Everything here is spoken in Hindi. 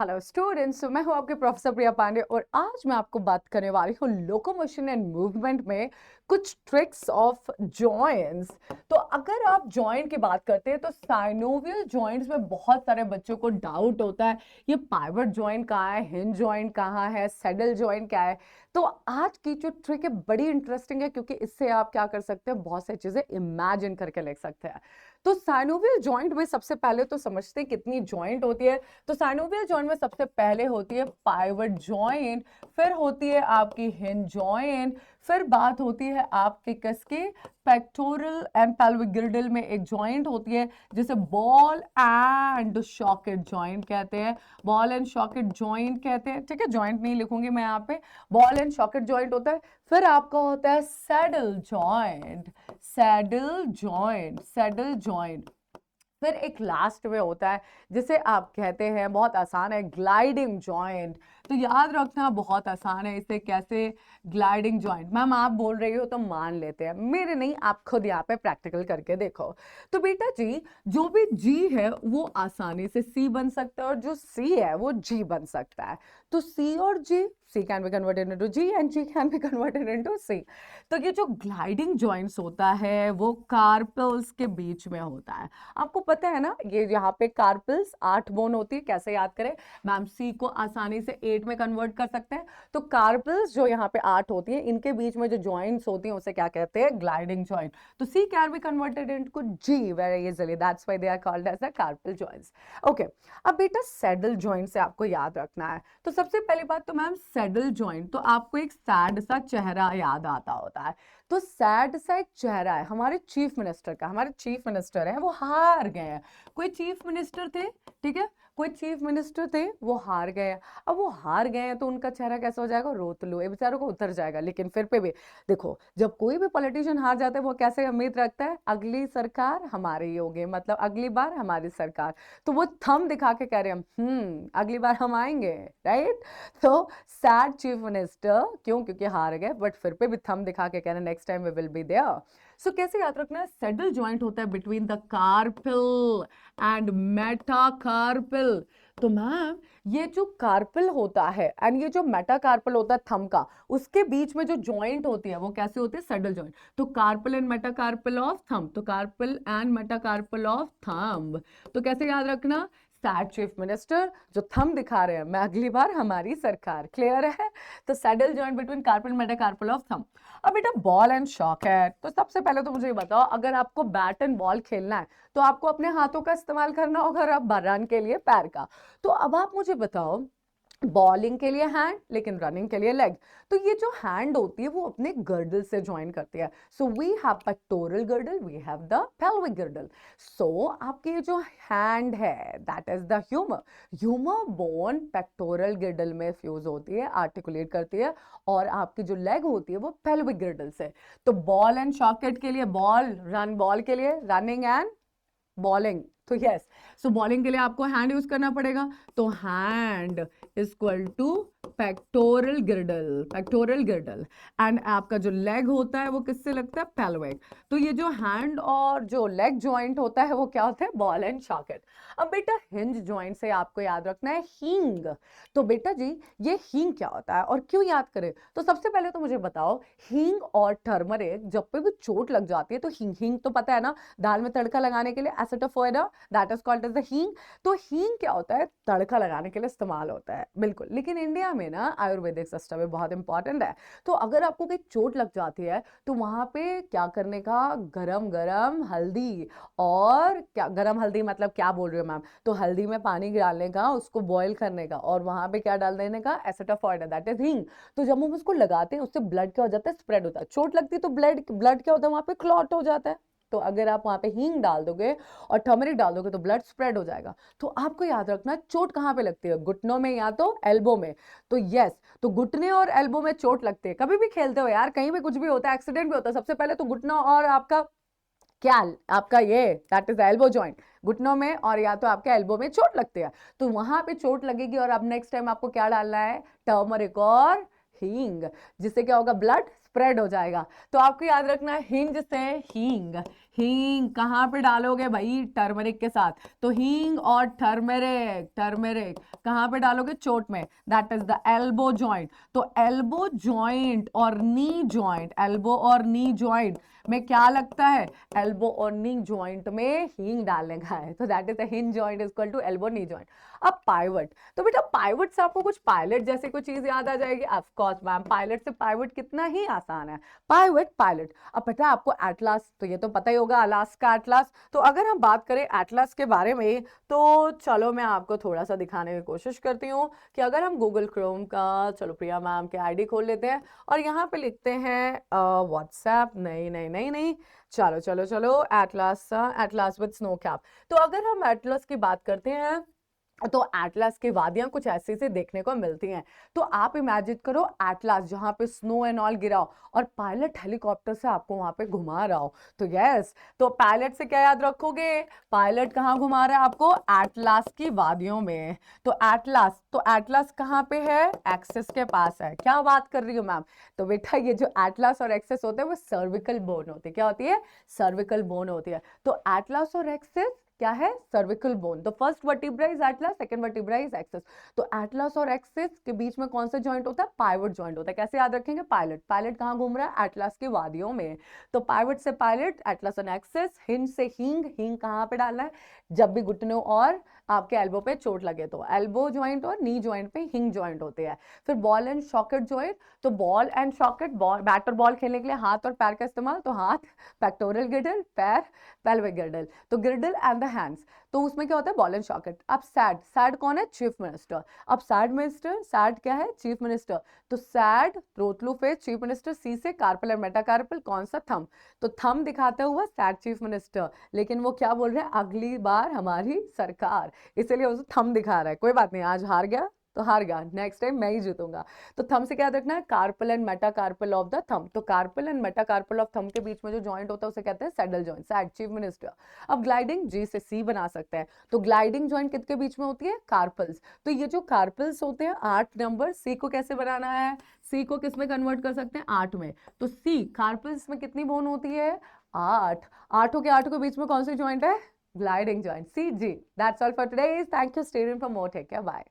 हेलो स्टूडेंट्स, मैं हूं आपके प्रोफेसर प्रिया पांडे और आज मैं आपको बात करने वाली हूं लोकोमोशन एंड मूवमेंट में कुछ ट्रिक्स ऑफ जॉइंट्स। तो अगर आप जॉइंट की बात करते हैं तो साइनोवियल जॉइंट्स में बहुत सारे बच्चों को डाउट होता है, ये पाइवट जॉइंट कहाँ है, हिंज जॉइंट कहाँ है, सैडल जॉइंट क्या है। तो आज की जो ट्रिक है बड़ी इंटरेस्टिंग है क्योंकि इससे आप क्या कर सकते हैं, बहुत सारी चीजें इमेजिन करके लिख सकते हैं। तो साइनोवियल जॉइंट में सबसे पहले तो समझते हैं कितनी जॉइंट होती है। तो साइनोवियल जॉइंट में सबसे पहले होती है पाइवट जॉइंट, फिर होती है आपकी हिंज जॉइंट, फिर बात होती है आपके किसकी, पेक्टोरल एंड पेल्विक गिर्डल में एक जॉइंट होती है जिसे बॉल एंड सॉकेट जॉइंट कहते हैं। बॉल एंड सॉकेट जॉइंट कहते हैं, ठीक है, जॉइंट नहीं लिखूंगी मैं यहाँ पे, बॉल एंड सॉकेट जॉइंट होता है। फिर आपका होता है saddle joint, saddle joint, saddle joint. फिर एक लास्ट में होता है जिसे आप कहते हैं, बहुत आसान है, ग्लाइडिंग जॉइंट। तो याद रखना बहुत आसान है इसे कैसे, ग्लाइडिंग जॉइंट। मैम आप बोल रही हो तो मान लेते हैं, मेरे नहीं, आप खुद यहाँ पे प्रैक्टिकल करके देखो। तो बेटा जी, जो भी जी है वो आसानी से सी बन सकता है और जो सी है वो जी बन सकता है। तो सी और G, C can be converted into G and G can be converted into C. तो ये जो ग्लाइडिंग जॉइंट्स होता है वो कार्पल्स के बीच में होता है। आपको पता है ना, ये यहाँ पे कार्पल्स 8 बोन होती है, कैसे याद करें मैम, सी को आसानी से 8 में कन्वर्ट कर सकते हैं। तो कार्पल्स जो यहाँ पे 8 होती है, इनके बीच में जो जॉइंट्स होती हैं उसे क्या कहते हैं, ग्लाइडिंग जॉइंट। तो C can be converted into G very easily, that's why they are called as the carpal joints. Okay, अब बेटा सैडल जॉइंट से आपको याद रखना है। तो सबसे पहली बात तो मैम, सैडल जॉइंट तो आपको एक सैड सा चेहरा याद आता होता है। तो सैड सा एक चेहरा है हमारे चीफ मिनिस्टर का, हमारे चीफ मिनिस्टर है वो हार गए हैं। कोई चीफ मिनिस्टर थे, ठीक है, कोई चीफ मिनिस्टर थे, वो हार गए। अब वो हार गए हैं तो उनका चेहरा कैसा हो जाएगा, रोतलू, ये बेचारों को उतर जाएगा। लेकिन फिर पे भी देखो, जब कोई भी पॉलिटिशियन हार जाता है वो कैसे उम्मीद रखता है, अगली सरकार हमारी ही होगी, मतलब अगली बार हमारी सरकार। तो वो थंब दिखा के कह रहे हैं अगली बार हम आएंगे, राइट। तो सैड चीफ मिनिस्टर, क्यों, क्योंकि हार गए, बट फिर पे भी थंब दिखा के कह रहे हैं next time we will be there. So कैसे याद रखना है, सैडल जॉइंट होता है between the carpal and metacarpal. तो मैम ये जो कार्पल होता है एंड ये जो मेटाकार्पल होता है थंब का, उसके बीच में जो जॉइंट होती है वो कैसे होती है, सैडल जॉइंट। तो carpal and metacarpal of thumb, तो carpal and metacarpal of thumb. तो कैसे याद रखना, सैड चीफ मिनिस्टर जो थंब दिखा रहे हैं, मैं अगली बार हमारी सरकार, क्लियर है। तो saddle joint between carpal metacarpal of thumb. अब बेटा बॉल एंड सॉकेट, तो सबसे पहले तो मुझे ये बताओ, अगर आपको बैट एंड बॉल खेलना है तो आपको अपने हाथों का इस्तेमाल करना होगा और आप रन के लिए पैर का। तो अब आप मुझे बताओ, बॉलिंग के लिए हैंड लेकिन रनिंग के लिए लेग। तो ये जो हैंड होती है वो अपने गर्डल से ज्वाइन करती है। So we have pectoral girdle, we have the pelvic girdle. So आपकी ये जो हैंड है that is the humerus, humerus bone pectoral girdle में फ्यूज होती है, आर्टिकुलेट करती है, और आपकी जो लेग होती है वो पेल्विक गर्डल से। तो बॉल एंड सॉकेट के लिए बॉल, रन बॉल के लिए रनिंग एंड बॉलिंग। तो यस, सो बॉलिंग के लिए आपको हैंड यूज करना पड़ेगा। तो hand is equal to pectoral girdle, pectoral girdle. And आपका जो लेग होता है वो किससे लगता है, पेल्विक। तो ये जो हैंड और जो लेग जॉइंट होता है वो क्या होता है, बॉल एंड सॉकेट। अब बेटा हिंज जॉइंट से आपको याद रखना है हींग। तो बेटा जी, ये हींग क्या होता है और क्यों याद करें, तो सबसे पहले तो मुझे बताओ, हींग और टर्मरिक जब पे भी चोट लग जाती है, तो हींग, हींग तो पता है ना, दाल में तड़का लगाने के लिए asafoetida, that is called as the hing. तो हींग क्या होता है, तड़का लगाने के लिए इस्तेमाल होता है, बिल्कुल। लेकिन इंडिया में ना आयुर्वेदिक सिस्टम में बहुत इंपॉर्टेंट है। तो अगर आपको कोई चोट लग जाती है तो वहां पे क्या करने का, गरम गरम हल्दी, और क्या गरम हल्दी मतलब क्या बोल रही हो मैम, तो हल्दी में पानी डालने का, उसको बॉईल करने का, और वहां पे क्या डाल देने का, एसिटोफोएडा, दैट इज हींग। तो जब हम उसको लगाते हैं उससे ब्लड क्या हो जाता है, स्प्रेड होता है। चोट लगती है तो ब्लड, ब्लड क्या होता है वहां पे, क्लॉट हो जाता है। तो अगर आप वहां पे हींग डाल दोगे और टर्मरिक डाल दोगे तो ब्लड स्प्रेड हो जाएगा। तो आपको याद रखना, चोट कहां पे लगती है, घुटनों में या तो एल्बो में। तो यस, तो घुटने और एल्बो में चोट लगती है, कभी भी खेलते हो यार, कहीं भी कुछ भी होता है, एक्सीडेंट भी होता है, सबसे पहले तो घुटना और आपका क्या, आपका ये दैट इज एल्बो जॉइंट, घुटनों में और या तो आपके एल्बो में चोट लगती है। तो वहां पे चोट लगेगी और अब नेक्स्ट टाइम आपको क्या डालना है, टर्मरिक और हींग, जिससे क्या होगा, ब्लड स्प्रेड हो जाएगा। तो आपको याद रखना है हिंज से हींग, हींग कहाँ पे डालोगे भाई? टर्मरिक के साथ। तो हींग और टर्मरिक, टर्मरिक कहाँ पे डालोगे? चोट में। That is the elbow joint. तो एल्बो जॉइंट और नी जॉइंट, एल्बो और नी जॉइंट में क्या लगता है? एल्बो और नी जॉइंट में हींग डालने का है। तो that is the hinge joint is equal to elbow knee joint. अब पाइवट, तो बेटा पाइवट से आपको कुछ पायलट जैसे कोई चीज याद आ जाएगी? ऑफ कोर्स मैम, पायलट से पाइवट कितना ही आसान है। Pivot, pilot. अब पता है आपको एटलास, तो ये तो पता ही होगा, अलास्का एटलास। तो अगर हम बात करें एटलास के बारे में, तो चलो मैं आपको थोड़ा सा दिखाने की कोशिश करती हूँ कि अगर हम गूगल क्रोम का, चलो प्रिया मैम के आईडी खोल लेते हैं और यहाँ पे लिखते हैं व्हाट्सएप, नहीं नहीं नहीं नहीं, चलो चलो चलो, atlas, atlas with snow cap. तो अगर हम एटलस की बात करते हैं तो एटलास की वादियां कुछ ऐसी से देखने को मिलती हैं। तो आप इमेजिन करो एटलास जहां पे स्नो एंड ऑल गिरा हो और पायलट हेलीकॉप्टर से आपको वहां पे घुमा रहा हो। तो यस, तो पायलट से क्या याद रखोगे? पायलट कहाँ घुमा रहा है आपको? एटलास की वादियों में। तो एटलास, तो एटलास कहाँ पे है? एक्सिस के पास है। क्या बात कर रही हो मैम? तो बेटा ये जो एटलास और एक्सिस होते हैं वो सर्विकल बोन होती है। क्या होती है? सर्विकल बोन होती है। तो एटलास और एक्सिस क्या है? Cervical bone. तो first vertebra is atlas, second vertebra is axis. तो एटलस और एक्सिस के बीच में कौन सा जॉइंट होता है? पाइवट जॉइंट होता है। कैसे याद रखेंगे? पायलट, पायलट कहाँ घूम रहा है? एटलस की वादियों में। तो पाइवट से पायलट, एटलस और एक्सिस। हिंज से हींग, हींग कहाँ पे डालना है? जब भी घुटनों और आपके एल्बो पे चोट लगे तो एल्बो जॉइंट और नी जॉइंट पे हिंग जॉइंट होते हैं। फिर बॉल एंड शॉकेट जॉइंट, तो ball and socket, ball, bat और बॉल खेलने के लिए हाथ और पैर का इस्तेमाल, तो हाथ, पेक्टोरल गिर्डल, पैर पेल्विक गिर्डल। तो गिर्डल एंड द हैंड्स, तो उसमें क्या होता है? Ball and socket. अब सैड, सैड कौन है? Chief minister. अब सैड मिनिस्टर, सैड क्या है? Chief minister. तो सैड, रोतलू फेस, चीफ मिनिस्टर, सी से कार्पल और मेटाकार्पल, कौन सा? थंब। तो थंब दिखाता हुआ सैड चीफ मिनिस्टर, लेकिन वो क्या बोल रहे हैं? अगली बार हमारी सरकार, इसीलिए उसे थंब दिखा रहा है। कोई बात नहीं, आज हार गया तो हार गया, नेक्स्ट टाइम मैं ही जीतूंगा। तो थंब से क्या याद रखना है? Carpal and metacarpal of the thumb. तो carpal and metacarpal of thumb के बीच में जो जॉइंट होता है उसे कहते हैं saddle joint, sad chief minister. अब ग्लाइडिंग, जी से सी बना सकते हैं। तो ग्लाइडिंग जॉइंट किसके बीच में होती है? कार्पल्स। तो ये जो कार्पल्स होते हैं 8 नंबर, सी को कैसे बनाना है? सी को किस में कन्वर्ट कर सकते हैं? 8 में। तो सी कार्पल्स में कितनी बोन होती है? 8। आठों के आठों के बीच में कौन सी जॉइंट है? ग्लाइडिंग जॉइंट, सी जी। That's all for today, thank you, stay tuned for more, take care, bye.